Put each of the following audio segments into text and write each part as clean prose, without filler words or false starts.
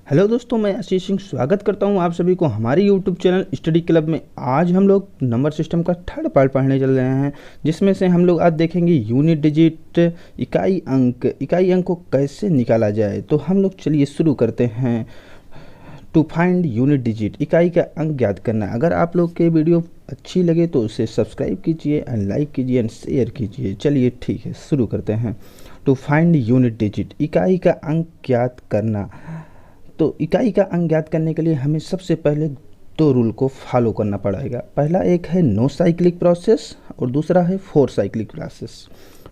Hello दोस्तों, मैं आशीष सिंह स्वागत करता हूं आप सभी को हमारे यूट्यूब चैनल स्टडी क्लब में। आज हम लोग नंबर सिस्टम का थर्ड पार्ट पढ़ने चल रहे हैं, जिसमें से हम लोग आज देखेंगे यूनिट डिजिट, इकाई अंक को कैसे निकाला जाए। तो हम लोग चलिए शुरू करते हैं। टू फाइंड यूनिट डिजिट, इकाई का अंक ज्ञात करना। अगर आप लोग के वीडियो अच्छी लगे तो उसे सब्सक्राइब कीजिए एंड लाइक कीजिए एंड शेयर कीजिए। चलिए ठीक है, शुरू करते हैं। टू फाइंड यूनिट डिजिट, इकाई का अंक ज्ञात करना। तो इकाई का अंक ज्ञात करने के लिए हमें सबसे पहले दो रूल को फॉलो करना पड़ेगा। पहला एक है नो साइक्लिक प्रोसेस और दूसरा है फोर cyclic process.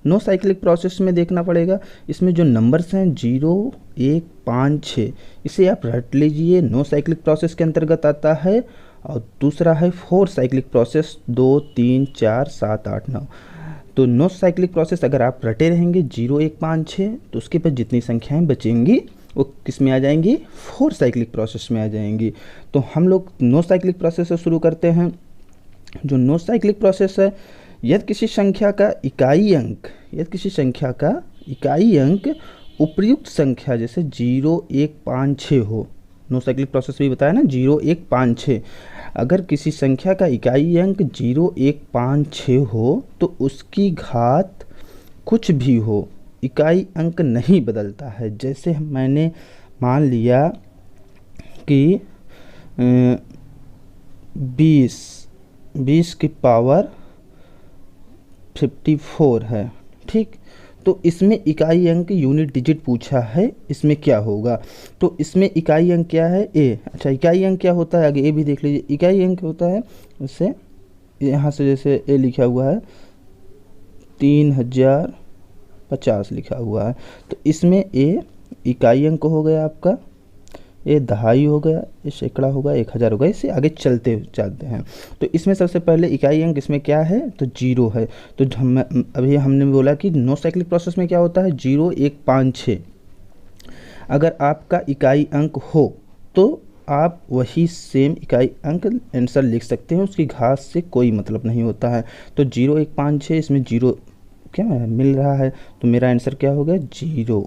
No cyclic process में देखना पड़ेगा, इसमें जो नंबर्स हैं 0, 1, 5, 6, इसे आप रट लीजिए, नो साइक्लिक प्रोसेस के अंतर्गत आता है। और दूसरा है फोर साइक्लिक प्रोसेस, 2, 3, 4, 7, 8, 9। तो नो साइक्लिक प्रोसेस अगर आप रटे रहेंगे 0, 1, 5, 6, तो उसके बाद जितनी संख्याएं बचेंगी वो किस में आ जाएंगी, फोर साइक्लिक प्रोसेस में आ जाएंगी। तो हम लोग नो साइक्लिक प्रोसेस से शुरू करते हैं। जो नो साइक्लिक प्रोसेस है, यदि किसी संख्या का इकाई अंक उपर्युक्त संख्या जैसे 0, 1, 5, 6 हो। नो साइक्लिक प्रोसेस भी बताया ना, 0, 1, 5, 6। अगर किसी संख्या का इकाई अंक 0, 1, 5, 6 हो तो उसकी घात कुछ भी हो, इकाई अंक नहीं बदलता है। जैसे मैंने मान लिया कि 20 की पावर 54 है, ठीक। तो इसमें इकाई अंक यूनिट डिजिट पूछा है, इसमें क्या होगा। तो इसमें इकाई अंक क्या है, ए। अच्छा, इकाई अंक क्या होता है, आगे ए भी देख लीजिए। इकाई अंक होता है, उससे यहाँ से जैसे ए लिखा हुआ है 3050 लिखा हुआ है, तो इसमें ए इकाई अंक हो गया आपका, ये दहाई हो गया, ये सैकड़ा होगा, 1000 होगा। इससे आगे चलते जाते हैं। तो इसमें सबसे पहले इकाई अंक इसमें क्या है, तो 0 है। तो अभी हमने बोला कि नो साइक्लिक प्रोसेस में क्या होता है, 0, 1, 5, 6। अगर आपका इकाई अंक हो तो आप वही सेम इकाई अंक आंसर लिख सकते हैं, उसकी घात से कोई मतलब नहीं होता है। तो 0, 1, 5, 6, इसमें 0 क्या मिल रहा है, तो मेरा आंसर क्या हो गया, 0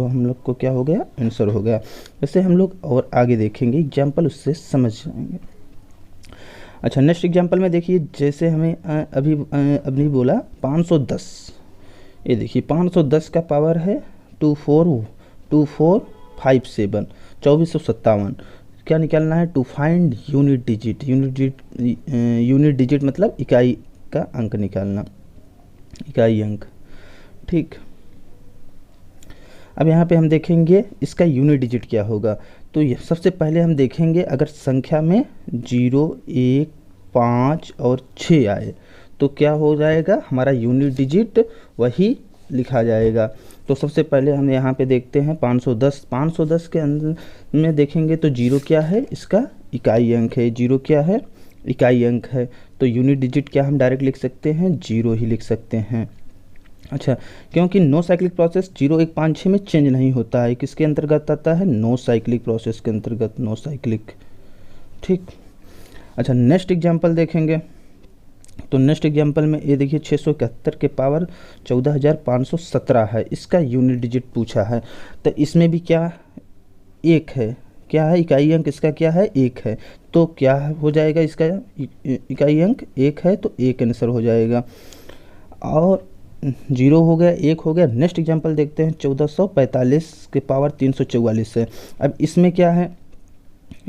हम लोग को क्या हो गया, आंसर हो गया। वैसे हम लोग और आगे देखेंगे एग्जाम्पल, उससे समझ जाएंगे। अच्छा, नेक्स्ट एग्जाम्पल में देखिए, जैसे हमें अभी बोला 510। ये देखिए 510 का पावर है 2457, 2457। क्या निकालना है, to find unit digit. Unit digit मतलब इकाई का अंक निकालना, इकाई अंक, ठीक। अब यहाँ पे हम देखेंगे इसका यूनिट डिजिट क्या होगा। तो ये सबसे पहले हम देखेंगे, अगर संख्या में 0, 1, 5 और 6 आए तो क्या हो जाएगा, हमारा यूनिट डिजिट वही लिखा जाएगा। तो सबसे पहले हम यहाँ पे देखते हैं 510 के अंदर में देखेंगे तो 0 क्या है, इसका इकाई अंक है। 0 क्या है, इकाई अंक है। तो यूनिट डिजिट क्या हम डायरेक्ट लिख सकते हैं, 0 ही लिख सकते हैं। अच्छा, क्योंकि नो साइक्लिक प्रोसेस 0, 1, 5, 6 में चेंज नहीं होता है, किसके अंतर्गत आता है, नो साइक्लिक प्रोसेस के अंतर्गत, नो साइक्लिक, ठीक। अच्छा, नेक्स्ट एग्जांपल देखेंगे। तो नेक्स्ट एग्जांपल में ये देखिए 671 के पावर 14517 है, इसका यूनिट डिजिट पूछा है। तो इसमें भी क्या एक है, क्या है, इकाई अंक इसका क्या है, 1 है। तो क्या हो जाएगा, इसका इकाई अंक 1 है, तो 1 आंसर हो जाएगा। और 0 हो गया, 1 हो गया। नेक्स्ट एग्जांपल देखते हैं, 1445 के पावर 344 है। अब इसमें क्या है,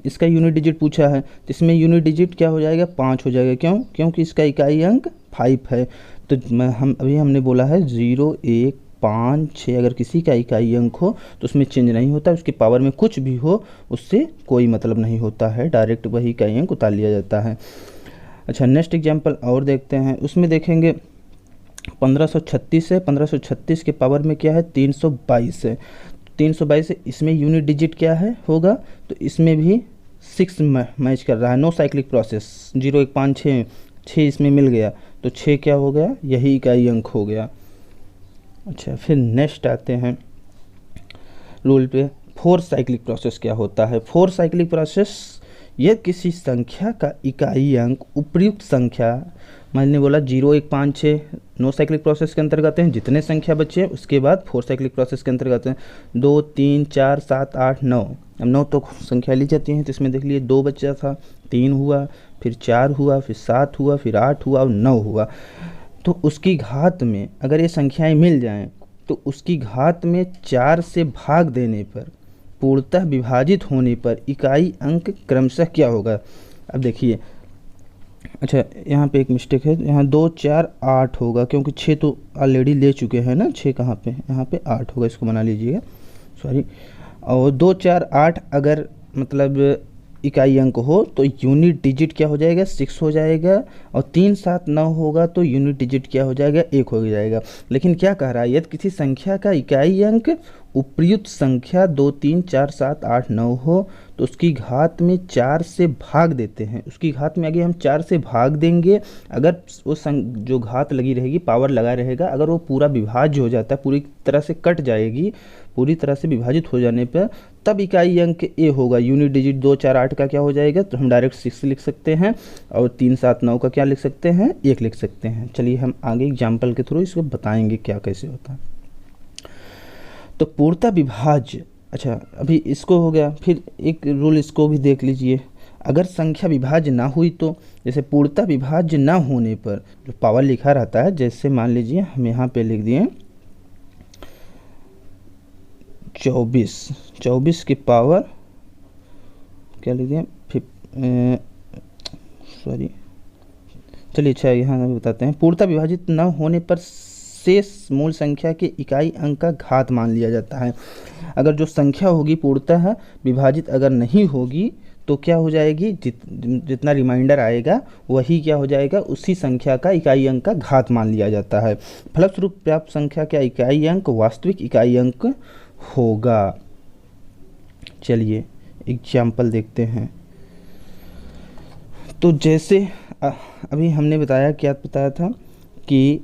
इसका यूनिट डिजिट पूछा है, तो इसमें यूनिट डिजिट क्या हो जाएगा, 5 हो जाएगा। क्यों, क्योंकि इसका इकाई अंक 5 है। तो हमने बोला है 0, 1, 5, 6 अगर किसी का इकाई अंक हो तो उसमें चेंज नहीं होता, उसकी पावर में कुछ भी हो उससे कोई मतलब नहीं होता है, डायरेक्ट वही इकाई अंक उतार लिया जाता है। अच्छा, नेक्स्ट एग्जाम्पल और देखते हैं। उसमें देखेंगे 1536 है, 1536 के पावर में क्या है, 322 है। 322 है, इसमें यूनिट डिजिट क्या है होगा, तो इसमें भी 6 मैच कर रहा है, नो साइक्लिक प्रोसेस। 0, 1, 5, 6 इसमें मिल गया, तो 6 क्या हो गया, यही इकाई अंक हो गया। अच्छा, फिर नेक्स्ट आते हैं रूल पे। फोर साइक्लिक प्रोसेस क्या होता है। फोर साइक्लिक प्रोसेस, यह किसी संख्या का इकाई अंक उपर्युक्त संख्या, मैंने बोला 0, 1, 5, 6 नो साइक्लिक प्रोसेस के अंतर्गत हैं, जितने संख्या बचे उसके बाद फोर साइक्लिक प्रोसेस के अंतर्गत हैं, 2, 3, 4, 7, 8, 9। अब 9 तो संख्या ली जाती हैं, तो इसमें देख लिए 2 बचा था, 3 हुआ, फिर 4 हुआ, फिर 7 हुआ, फिर 8 हुआ और 9 हुआ। तो उसकी घात में अगर ये संख्याएं मिल जाएं तो उसकी घात में 4 से भाग देने पर, पूर्णतः विभाजित होने पर इकाई अंक क्रमशः क्या होगा। अब देखिए, अच्छा यहाँ पे एक मिस्टेक है, यहाँ 2 4 8 होगा, क्योंकि 6 तो ऑलरेडी ले चुके हैं ना, 6 कहाँ पे, यहाँ पे 8 होगा, इसको बना लीजिएगा, सॉरी। और 2 4 8 अगर मतलब इकाई अंक हो तो यूनिट डिजिट क्या हो जाएगा, 6 हो जाएगा। और 3 7 9 होगा तो यूनिट डिजिट क्या हो जाएगा, 1 हो जाएगा। लेकिन क्या कह रहा है, यदि किसी संख्या का इकाई अंक उपयुक्त संख्या 2 3 4 7 8 9 हो तो उसकी घात में 4 से भाग देते हैं। उसकी घात में आगे हम 4 से भाग देंगे, अगर वो जो घात लगी रहेगी, पावर लगा रहेगा, अगर वो पूरा विभाज्य हो जाता है, पूरी तरह से कट जाएगी, पूरी तरह से विभाजित हो जाने पर तब इकाई अंक ए होगा। यूनिट डिजिट 2 4 8 का क्या हो जाएगा, तो हम डायरेक्ट 6 लिख सकते हैं, और 3 7 9 का क्या लिख सकते हैं, 1 लिख सकते हैं। चलिए हम आगे एग्जाम्पल के थ्रू इसको बताएंगे क्या कैसे होता है। तो पूर्णतः विभाज्य, अच्छा अभी इसको हो गया, फिर एक रूल इसको भी देख लीजिए। अगर संख्या विभाज्य ना हुई तो, जैसे पूर्णतः विभाज्य ना होने पर जो पावर लिखा रहता है, जैसे मान लीजिए हम यहाँ पे लिख दिए 24 की पावर क्या लिख दिए, सॉरी, चलिए अच्छा यहाँ बताते हैं। पूर्णतः विभाजित न होने पर शेष मूल संख्या के इकाई अंक का घात मान लिया जाता है। अगर जो संख्या होगी पूर्णतः विभाजित अगर नहीं होगी तो क्या हो जाएगी, जितना रिमाइंडर आएगा वही क्या हो जाएगा, उसी संख्या का इकाई अंक का घात मान लिया जाता है। फलस्वरूप प्राप्त संख्या का इकाई अंक वास्तविक इकाई अंक होगा। चलिए एग्जाम्पल देखते हैं। तो जैसे अभी हमने बताया, क्या बताया था कि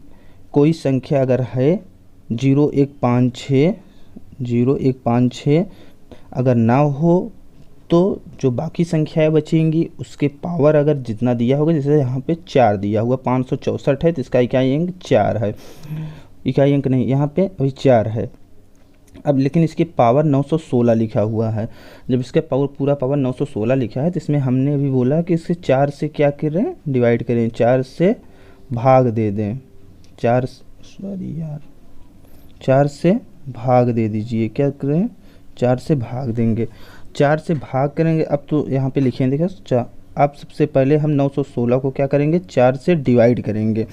कोई संख्या अगर है 0156 अगर ना हो तो जो बाकी संख्याएं बचेंगी उसके पावर अगर जितना दिया होगा, जैसे यहाँ पे 4 दिया हुआ, 564 है तो इसका इकाई अंक 4 है, इकाई अंक नहीं, यहाँ पे अभी 4 है। अब लेकिन इसके पावर 916 लिखा हुआ है। जब इसका पावर पूरा पावर 916 लिखा है तो इसमें हमने अभी बोला कि इसे 4 से क्या करें, डिवाइड करें, 4 से भाग दे दें, 4 से भाग दे दीजिए, क्या करें, 4 से भाग देंगे, 4 से भाग करेंगे। अब तो यहाँ पे लिखेंगे देखो, अब सबसे पहले हम 916 को क्या करेंगे, 4 से डिवाइड करेंगे।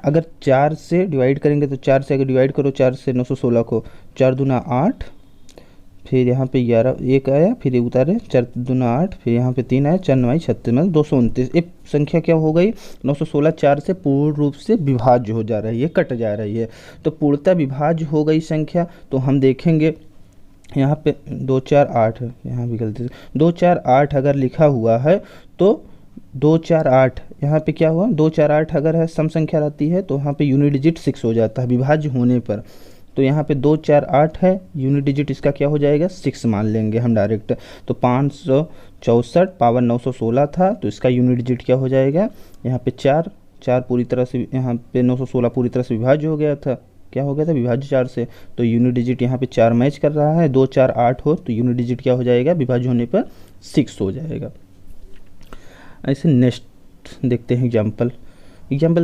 अगर 4 से डिवाइड करेंगे तो 4 से अगर डिवाइड करो 4 से 916 को, 4 दूना 8, फिर यहाँ पे 11 1 आया, फिर ये उतारे 4 दूना 8, फिर यहाँ पे 3 आया, 4 9 36 मतलब 229। एक संख्या क्या हो गई, 916 4 से पूर्ण रूप से विभाज्य हो जा रही है, कट जा रही है। तो पूर्णतः विभाज्य हो गई संख्या। तो हम देखेंगे यहाँ पे 2 4 8, यहाँ भी गलती से 2 4 8 अगर लिखा हुआ है तो 2 4 8 यहाँ पे क्या हुआ, 2 4 8 अगर है सम संख्या रहती है तो यहाँ पे यूनिट डिजिट 6 हो जाता है विभाज्य होने पर। तो यहाँ पे 2 4 8 है, यूनिट डिजिट इसका क्या हो जाएगा, 6 मान लेंगे हम डायरेक्ट। तो 564 पावर 916 था तो इसका यूनिट डिजिट क्या हो जाएगा, यहाँ पे 4 पूरी तरह से, यहाँ पे 916 पूरी तरह से विभाज्य हो गया था, क्या हो गया था, विभाज्य 4 से। तो यूनिट डिजिट यहाँ पे 4 मैच कर रहा है, 2 4 8 हो तो यूनिट डिजिट क्या हो जाएगा, विभाज्य होने पर 6 हो जाएगा। ऐसे नेक्स्ट देखते हैं एग्जाम्पल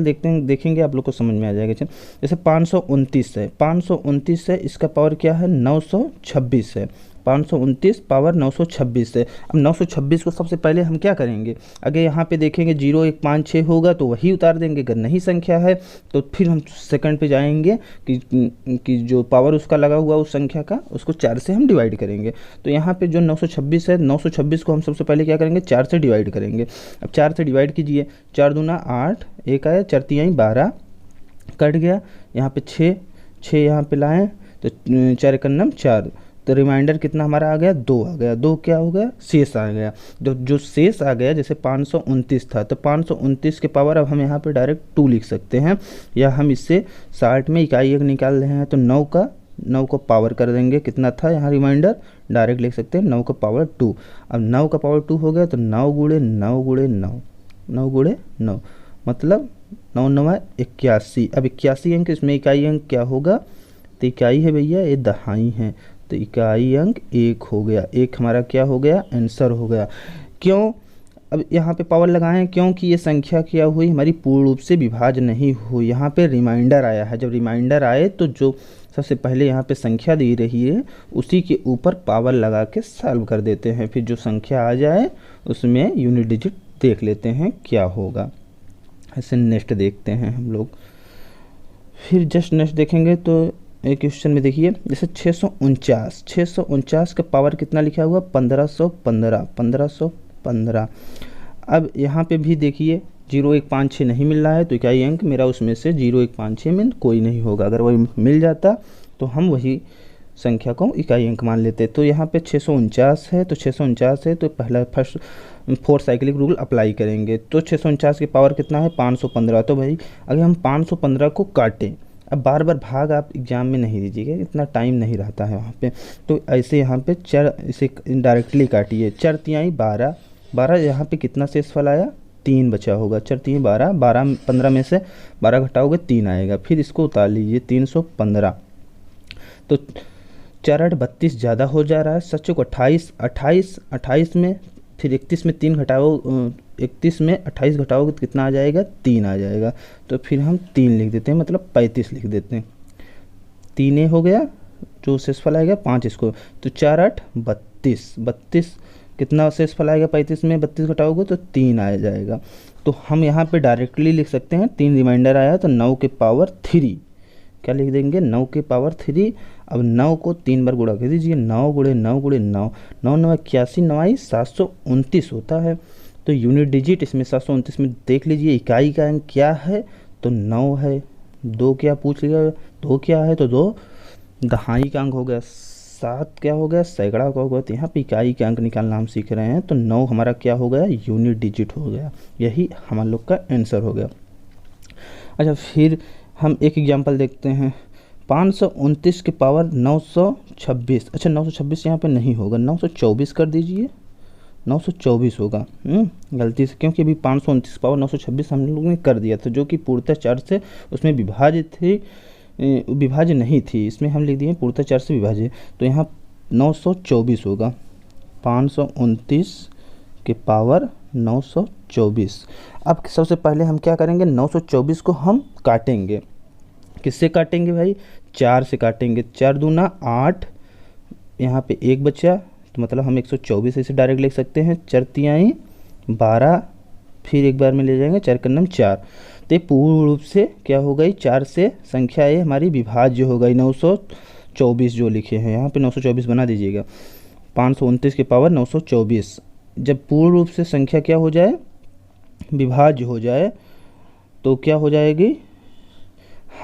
देखेंगे आप लोग को समझ में आ जाएगा। जैसे 529 है, 529 है, इसका पावर क्या है, 926 है, 529 पावर 926 है। अब 926 को सबसे पहले हम क्या करेंगे, अगर यहाँ पे देखेंगे 0 1 5 6 होगा तो वही उतार देंगे, अगर नहीं संख्या है तो फिर हम सेकंड पे जाएंगे कि जो पावर उसका लगा हुआ उस संख्या का, उसको 4 से हम डिवाइड करेंगे। तो यहाँ पे जो 926 है, 926 को हम सबसे पहले क्या करेंगे, 4 से डिवाइड करेंगे। अब 4 से डिवाइड कीजिए, 4 दूना 8, 1 आया, 4 तिहाई 12, कट गया, यहाँ पे 6 यहाँ पे लाएँ तो 4 एकन्नम 4, तो रिमाइंडर कितना हमारा आ गया, 2 आ गया, 2 क्या हो गया, शेष आ गया। जो शेष आ गया, जैसे 529 था तो 529 के पावर अब हम यहाँ पे डायरेक्ट 2 लिख सकते हैं, या हम इससे 60 में इकाई एक निकाल रहे हैं तो 9 को पावर कर देंगे, कितना था यहाँ रिमाइंडर, डायरेक्ट लिख सकते हैं 9 का पावर 2। अब 9 का पावर 2 हो गया तो 9 गुणे 9 गुणे 9, 9 गुणे 9 मतलब 9 9 81। अब 81 अंक, इसमें इकाई अंक क्या होगा, तो इकाई है भैया ये दहाई है, तो इकाई अंक 1 हो गया। 1 हमारा क्या हो गया, आंसर हो गया। क्यों, अब यहाँ पे पावर लगाएं क्योंकि ये संख्या क्या हुई हमारी पूर्ण रूप से विभाज्य नहीं हुई। यहाँ पे रिमाइंडर आया है, जब रिमाइंडर आए तो जो सबसे पहले यहाँ पे संख्या दी रही है उसी के ऊपर पावर लगा के सॉल्व कर देते हैं, फिर जो संख्या आ जाए उसमें यूनिट डिजिट देख लेते हैं क्या होगा। ऐसे नेक्स्ट देखते हैं हम लोग। फिर जस्ट नेक्स्ट देखेंगे तो एक क्वेश्चन में देखिए जैसे 649 का पावर कितना लिखा हुआ 1515। अब यहाँ पे भी देखिए 0156 नहीं मिल रहा है तो इकाई अंक मेरा उसमें से 0156 में कोई नहीं होगा। अगर वही मिल जाता तो हम वही संख्या को इकाई अंक मान लेते। तो यहाँ पे 649 है, तो 649 है तो पहला फर्स्ट 4 साइक्लिक रूल अप्लाई करेंगे। तो 649 की पावर कितना है 515। तो भाई अगर हम 515 को काटें, अब बार बार भाग आप एग्जाम में नहीं दीजिएगा, इतना टाइम नहीं रहता है वहाँ पे। तो ऐसे यहाँ पे चर इसे डायरेक्टली काटिए, 4 तिहाई 12, 12 यहाँ पे कितना शेषफल आया 3 बचा होगा, 4 तिहाई 12, 12 15 में से 12 घटाओगे 3 आएगा। फिर इसको उतार लीजिए 315। तो 4 8 32 ज़्यादा हो जा रहा है, सच्चों को 28 में फिर 31 में 3 घटाओ, 31 में 28 घटाओगे तो कितना आ जाएगा 3 आ जाएगा। तो फिर हम 3 लिख देते हैं, मतलब 35 लिख देते हैं। 3 हो गया, जो शेषफल आएगा 5 इसको, तो 4 8 32 कितना शेषफल आएगा 35 में 32 घटाओगे तो 3 आ जाएगा। तो हम यहाँ पे डायरेक्टली लिख सकते हैं, 3 रिमाइंडर आया तो 9 के पावर 3 क्या लिख देंगे 9 के पावर 3। अब 9 को 3 बार गुणा कर दीजिए, 9 गुणे 9 गुणे 9, 9 9 81, 9 729 होता है। तो यूनिट डिजिट इसमें 729 में देख लीजिए इकाई का अंक क्या है तो 9 है। 2 क्या पूछ लिया, 2 क्या है तो 2 दहाई का अंक हो गया। 7 क्या हो गया सैकड़ा का हो गया। तो यहाँ पे इकाई के अंक निकालना हम सीख रहे हैं, तो 9 हमारा क्या हो गया यूनिट डिजिट हो गया। यही हमारे लोग का आंसर हो गया। अच्छा फिर हम एक एग्जांपल देखते हैं, 529 के पावर 926। अच्छा 926 यहाँ पे नहीं होगा, 924 कर दीजिए, 924 होगा गलती से, क्योंकि अभी 529 पावर 926 हम लोग ने कर दिया था, जो कि पूर्णतः 4 से उसमें विभाजित थी, विभाज्य नहीं थी। इसमें हम लिख दिए पूर्णतः 4 से विभाज्य, तो यहाँ 924 होगा। 529 के पावर 924। अब सबसे पहले हम क्या करेंगे 924 को हम काटेंगे। किससे काटेंगे भाई 4 से काटेंगे। 4 दूना 8, यहाँ पे 1 बचा तो मतलब हम 124 ऐसे डायरेक्ट लिख सकते हैं। 4 तिहाई 12, फिर एक बार में ले जाएंगे 4 का नाम 4। तो ये पूर्ण रूप से क्या हो गई 4 से संख्या ये हमारी विभाज्य हो गई। 924 जो लिखे हैं यहाँ पे 924 बना दीजिएगा। 529 के पावर 924 जब पूर्ण रूप से संख्या क्या हो जाए विभाज्य हो जाए तो क्या हो जाएगी,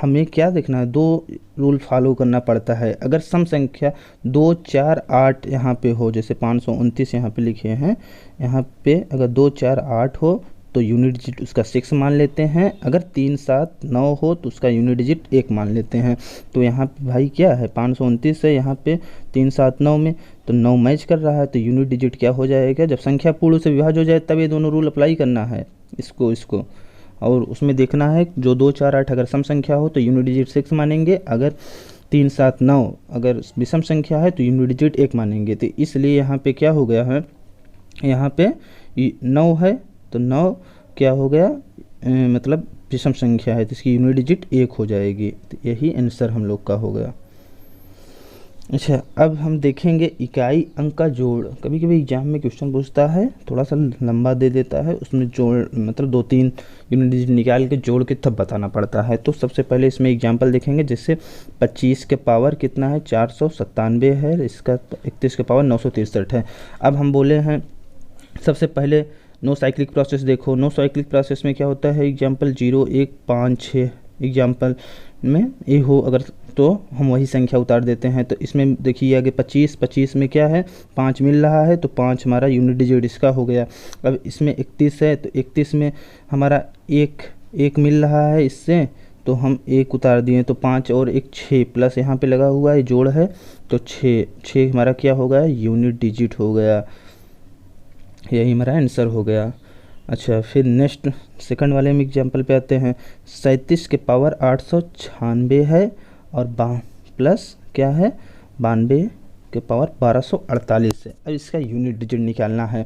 हमें क्या देखना है 2 रूल फॉलो करना पड़ता है। अगर सम संख्या 2 4 8 यहाँ पे हो, जैसे 529 यहाँ पे लिखे हैं, यहाँ पे अगर 2 4 8 हो तो यूनिट डिजिट उसका 6 मान लेते हैं। अगर 3 7 9 हो तो उसका यूनिट डिजिट 1 मान लेते हैं। तो यहाँ पे भाई क्या है 529 है, यहाँ पे 3 7 9 में तो 9 मैच कर रहा है, तो यूनिट डिजिट क्या हो जाएगा, जब संख्या पूर्ण से विभाज्य हो जाए तब ये दोनों रूल अप्लाई करना है इसको और उसमें देखना है जो 2 4 8 अगर सम संख्या हो तो यूनिट डिजिट 6 मानेंगे, अगर 3 7 9 अगर विषम संख्या है तो यूनिट डिजिट 1 मानेंगे। तो इसलिए यहाँ पे क्या हो गया है, यहाँ पे 9 है तो 9 क्या हो गया मतलब विषम संख्या है तो इसकी यूनिट डिजिट 1 हो जाएगी। तो यही आंसर हम लोग का हो गया। अच्छा अब हम देखेंगे इकाई अंक का जोड़। कभी कभी एग्जाम में क्वेश्चन पूछता है, थोड़ा सा लंबा दे देता है, उसमें जोड़ मतलब 2-3 यूनिट डिजिट निकाल के जोड़ के तब बताना पड़ता है। तो सबसे पहले इसमें एग्जांपल देखेंगे, जैसे 25 के पावर कितना है 497 है, इसका 31 के पावर 963 है। अब हम बोले हैं सबसे पहले नो साइक्लिक प्रोसेस देखो। नो साइक्लिक प्रोसेस में क्या होता है, एग्जाम्पल 0 1 5 6 एग्जाम्पल में ए हो अगर तो हम वही संख्या उतार देते हैं। तो इसमें देखिए आगे 25 में क्या है 5 मिल रहा है तो 5 हमारा यूनिट डिजिट इसका हो गया। अब इसमें 31 है तो 31 में हमारा 1 मिल रहा है इससे, तो हम 1 उतार दिए तो 5 और 1 6 प्लस यहाँ पे लगा हुआ है जोड़ है तो 6 हमारा क्या हो गया यूनिट डिजिट हो गया। यही हमारा आंसर हो गया। अच्छा फिर नेक्स्ट सेकंड वाले में एग्जांपल पे आते हैं। 37 के पावर 896 है और प्लस क्या है 92 के पावर 1248 है। अब इसका यूनिट डिजिट निकालना है,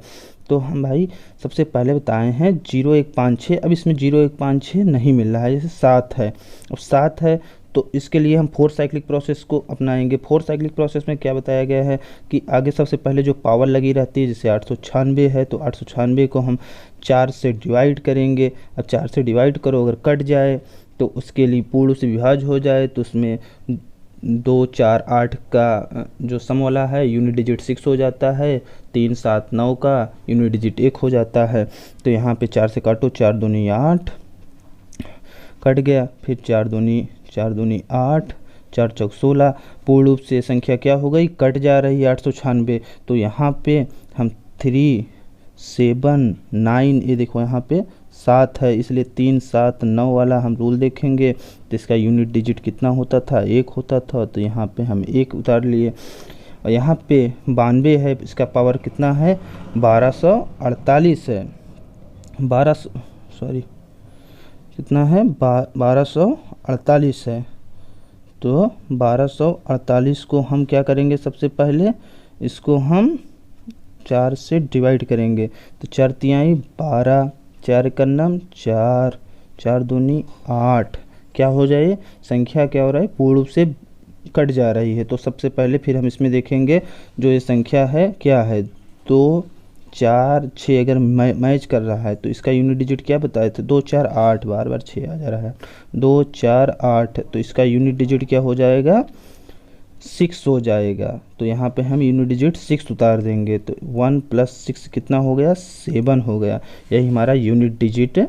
तो हम भाई सबसे पहले बताए हैं 0156। अब इसमें 0156 नहीं मिल रहा है, जैसे 7 है। अब 7 है तो इसके लिए हम 4 साइक्लिक प्रोसेस को अपनाएंगे। 4 साइक्लिक प्रोसेस में क्या बताया गया है कि आगे सबसे पहले जो पावर लगी रहती है, जैसे 896 है तो 896 को हम 4 से डिवाइड करेंगे। अब 4 से डिवाइड करो, अगर कट जाए तो उसके लिए पूर्ण से विभाज्य हो जाए, तो उसमें 2 4 8 का जो सम वाला है यूनिट डिजिट 6 हो जाता है। 3 7 9 का यूनिट डिजिट 1 हो जाता है। तो यहाँ पे 4 से काटो, 4 दूनी 8 कट गया, फिर 4 दूनी 8, 4 चौक 16। पूर्ण रूप से संख्या क्या हो गई, कट जा रही है 896। तो यहाँ पे हम 3 7 9, ये देखो यहाँ पे 7 है, इसलिए 3 7 9 वाला हम रूल देखेंगे। तो इसका यूनिट डिजिट कितना होता था, 1 होता था। तो यहाँ पे हम 1 उतार लिए। और यहाँ पे 92 है, इसका पावर कितना है, 1248 है। 1200 सॉरी कितना है, 1248 है। तो 1248 को हम क्या करेंगे, सबसे पहले इसको हम 4 से डिवाइड करेंगे। तो 4 तिहाई 12, 4 कन्नम 4, 4 दूनी 8, क्या हो जाए, संख्या क्या हो रहा है, पूर्ण रूप से कट जा रही है। तो सबसे पहले फिर हम इसमें देखेंगे जो ये संख्या है क्या है, 2 4 6 अगर मैच कर रहा है तो इसका यूनिट डिजिट क्या बताए थे, 2 4 8, बार बार 6 आ जा रहा है, 2 4 8। तो इसका यूनिट डिजिट क्या हो जाएगा, 6 हो जाएगा। तो यहाँ पे हम यूनिट डिजिट 6 उतार देंगे। तो 1 + 6 कितना हो गया, 7 हो गया। यही हमारा यूनिट डिजिट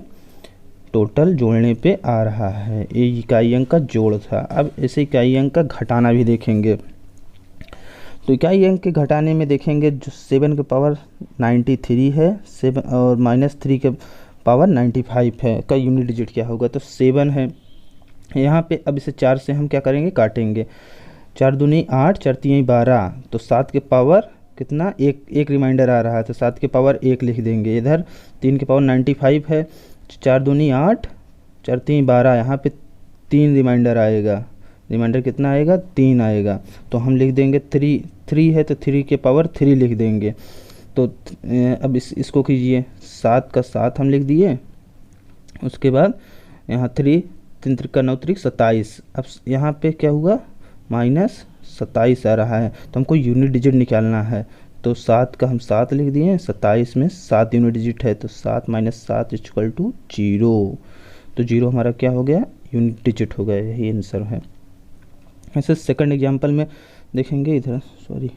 टोटल जोड़ने पे आ रहा है। ये इकाई अंक का जोड़ था। अब ऐसे इकाई अंक का घटाना भी देखेंगे। तो इकाई अंक के घटाने में देखेंगे जो 7 के पावर 93 है, 7 और -3 के पावर 95 है, का यूनिट डिजिट क्या होगा, तो 7 है। यहाँ पे अब इसे 4 से हम क्या करेंगे, काटेंगे। 4 दूनी 8, 4 तिहाई 12। तो 7 के पावर कितना, एक रिमाइंडर आ रहा है, तो 7 के पावर 1 लिख देंगे इधर। 3 के पावर 95 है, 4 दूनी 8, 4 तिहाई 12। यहाँ पे 3 रिमाइंडर आएगा, रिमाइंडर कितना आएगा, 3 आएगा। तो हम लिख देंगे 3 है तो 3 के पावर 3 लिख देंगे। तो अब इसको कीजिए, 7 का 7 हम लिख दिए। उसके बाद यहाँ 3 3 त्रिका 9 त्रिक 27। अब यहाँ पे क्या हुआ, -27 आ रहा है। तो हमको यूनिट डिजिट निकालना है। तो 7 का हम 7 लिख दिए, 27 में 7 यूनिट डिजिट है, तो 7 - 7 = 0। तो 0 हमारा क्या हो गया, यूनिट डिजिट हो गया। यही आंसर है। ऐसे सेकंड एग्जांपल में देखेंगे, इधर सॉरी,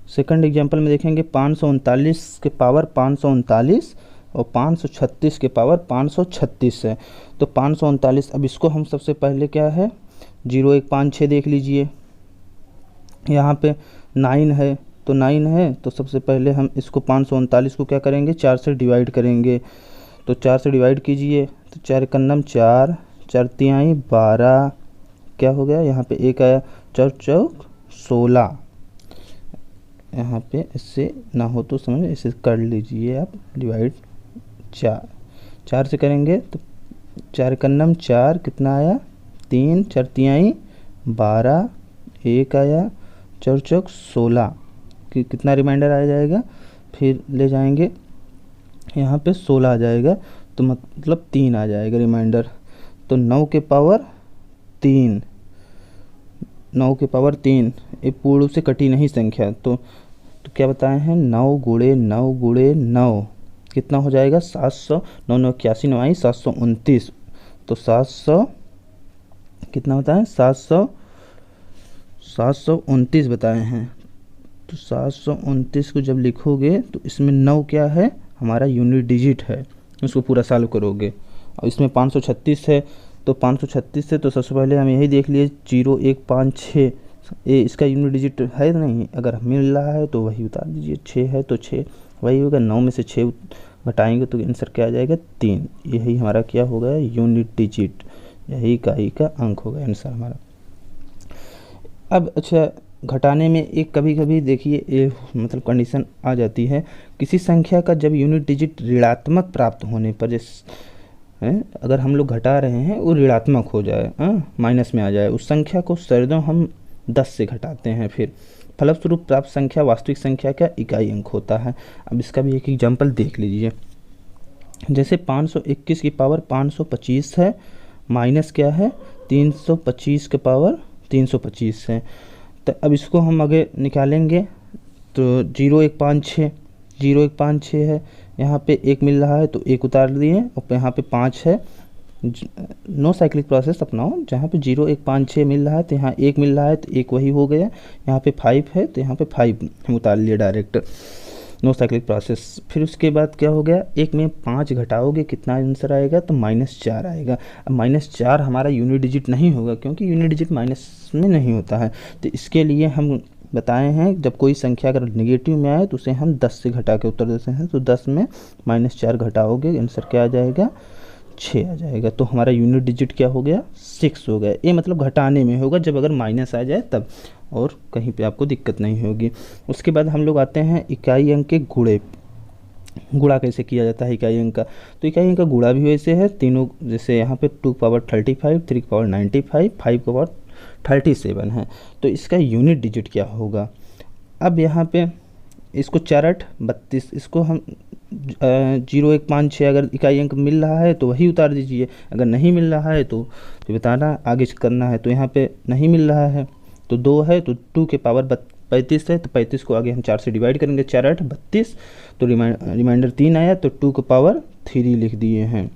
सेकंड एग्जांपल में देखेंगे 539 के पावर 539 और 536 के पावर 536 है। तो 539, अब इसको हम सबसे पहले क्या है, 0156 देख लीजिए। यहाँ पे 9 है, तो 9 है तो सबसे पहले हम इसको 539 को क्या करेंगे, 4 से डिवाइड करेंगे। तो 4 से डिवाइड कीजिए, तो 4 कन्नम 4, 4 तिहाई 12, क्या हो गया, यहाँ पे 1 आया, 4 चौक 16। यहाँ पे इससे ना हो तो समझ इसे कर लीजिए आप डिवाइड। 4 से करेंगे तो 4 कन्नम 4, कितना आया, 3, 4 तिहाई 12, 1 आया, 4 चौक 16 कि कितना रिमाइंडर आ जाएगा, फिर ले जाएंगे यहाँ पे 16 आ जाएगा, तो मतलब 3 आ जाएगा रिमाइंडर। तो 9 के पावर 3, 9 के पावर 3, ये पूर्ण रूप से कटी नहीं संख्या। तो क्या बताए हैं, 9 × 9 × 9 कितना हो जाएगा, 700। 9 9 81, 9 आई 729। तो 700 कितना होता है, 729 बताए हैं। तो 729 को जब लिखोगे तो इसमें 9 क्या है, हमारा यूनिट डिजिट है, उसको पूरा सॉल्व करोगे। और इसमें 536 है, तो 536 से तो सबसे पहले हम यही देख लिए 0156, ये इसका यूनिट डिजिट है नहीं, अगर मिल रहा है तो वही उतार दीजिए। 6 है तो 6 वही होगा, 9 में से 6 घटाएंगे तो आंसर क्या आ जाएगा, 3। यही हमारा क्या हो गया, यूनिट डिजिट, यही इकाई का अंक हो गया आंसर हमारा। अब अच्छा, घटाने में एक कभी कभी देखिए ये मतलब कंडीशन आ जाती है, किसी संख्या का जब यूनिट डिजिट ऋणात्मक प्राप्त होने पर, जैसे अगर हम लोग घटा रहे हैं वो ऋणात्मक हो जाए, माइनस में आ जाए, उस संख्या को सर्वों हम 10 से घटाते हैं। फिर फलस्वरूप प्राप्त संख्या वास्तविक संख्या का इकाई अंक होता है। अब इसका भी एक एग्जाम्पल देख लीजिए। जैसे 521 की पावर 525 है, माइनस क्या है 325 के पावर 325 है। तो अब इसको हम आगे निकालेंगे तो 0156 है, यहाँ पे 1 मिल रहा है तो 1 उतार दिए, और यहाँ पे 5 है। नो साइक्लिक प्रोसेस अपनाओ, जहाँ पे 0156 मिल रहा है तो यहाँ 1 मिल रहा है तो 1 वही हो गया। यहाँ पे 5 है तो यहाँ पे 5 हम उतार लिए डायरेक्ट, नो साइक्लिक प्रोसेस। फिर उसके बाद क्या हो गया, 1 में 5 घटाओगे कितना आंसर आएगा, तो -4 आएगा। अब -4 हमारा यूनिट डिजिट नहीं होगा, क्योंकि यूनिट डिजिट माइनस में नहीं होता है। तो इसके लिए हम बताए हैं, जब कोई संख्या अगर नेगेटिव में आए तो उसे हम 10 से घटा के उत्तर देते हैं। तो 10 में -4 घटाओगे, आंसर क्या आ जाएगा, 6 आ जाएगा। तो हमारा यूनिट डिजिट क्या हो गया, 6 हो गया। ये मतलब घटाने में होगा, जब अगर माइनस आ जाए तब, और कहीं पे आपको दिक्कत नहीं होगी। उसके बाद हम लोग आते हैं इकाई अंक के गुणे। गुणा कैसे किया जाता है इकाई अंक का, तो इकाई अंक का गुणा भी वैसे है, तीनों जैसे यहाँ पे 2 की पावर 35, 3 की पावर 95, 5 की पावर 37 है। तो इसका यूनिट डिजिट क्या होगा। अब यहाँ पे इसको 4×8 32, इसको हम 0156 अगर इकाई अंक मिल रहा है तो वही उतार दीजिए, अगर नहीं मिल रहा है तो बताना आगे करना है। तो यहाँ पे नहीं मिल रहा है तो 2 है, तो 2 के पावर 35 है, तो 35 को आगे हम 4 से डिवाइड करेंगे, 4×8 32, तो रिमाइंडर 3 आया, तो 2 के पावर 3 लिख दिए हैं।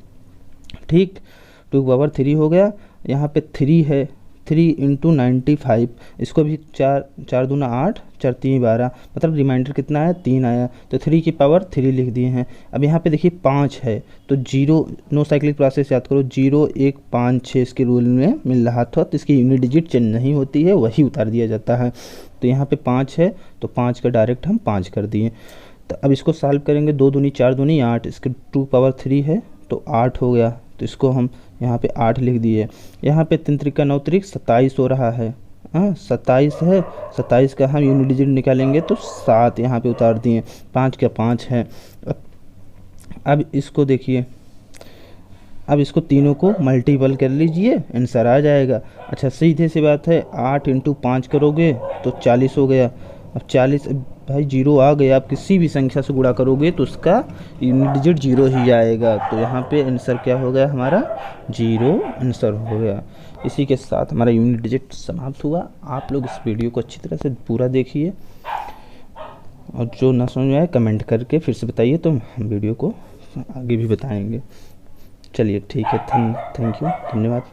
ठीक, 2 के पावर 3 हो गया। यहाँ पे 3 है, 3 × 95, इसको भी 4 दूना 8, 4 3 12, मतलब रिमाइंडर कितना आया, 3 आया, तो 3 की पावर 3 लिख दिए हैं। अब यहाँ पे देखिए 5 है, तो 0, नो साइक्लिक प्रोसेस याद करो, 0 1 5 6 इसके रूल में मिल रहा था, तो इसकी यूनिट डिजिट चेंज नहीं होती है, वही उतार दिया जाता है। तो यहाँ पे 5 है, तो 5 का डायरेक्ट हम 5 कर दिए। तो अब इसको सॉल्व करेंगे, 2 दूनी 4 दूनी 8, इसके 2 पावर 3 है तो 8 हो गया, तो इसको हम यहाँ पे 8 लिख दिए। यहाँ पे 3 त्रिका 9 त्रिक 27 हो रहा है, हाँ 27 है, 27 का हम यूनिट डिजिट निकालेंगे तो 7 यहाँ पे उतार दिए, 5 का 5 है। अब इसको देखिए, अब इसको तीनों को मल्टीपल कर लीजिए, आंसर आ जाएगा। अच्छा सीधे सी बात है, 8 × 5 करोगे तो 40 हो गया। अब 40 भाई 0 आ गया, आप किसी भी संख्या से गुणा करोगे तो उसका यूनिट डिजिट 0 ही आएगा। तो यहाँ पे आंसर क्या हो गया हमारा, 0 आंसर हो गया। इसी के साथ हमारा यूनिट डिजिट समाप्त हुआ। आप लोग इस वीडियो को अच्छी तरह से पूरा देखिए, और जो ना समझ में आए कमेंट करके फिर से बताइए, तो हम वीडियो को आगे भी बताएंगे। चलिए ठीक है, थैंक यू, धन्यवाद।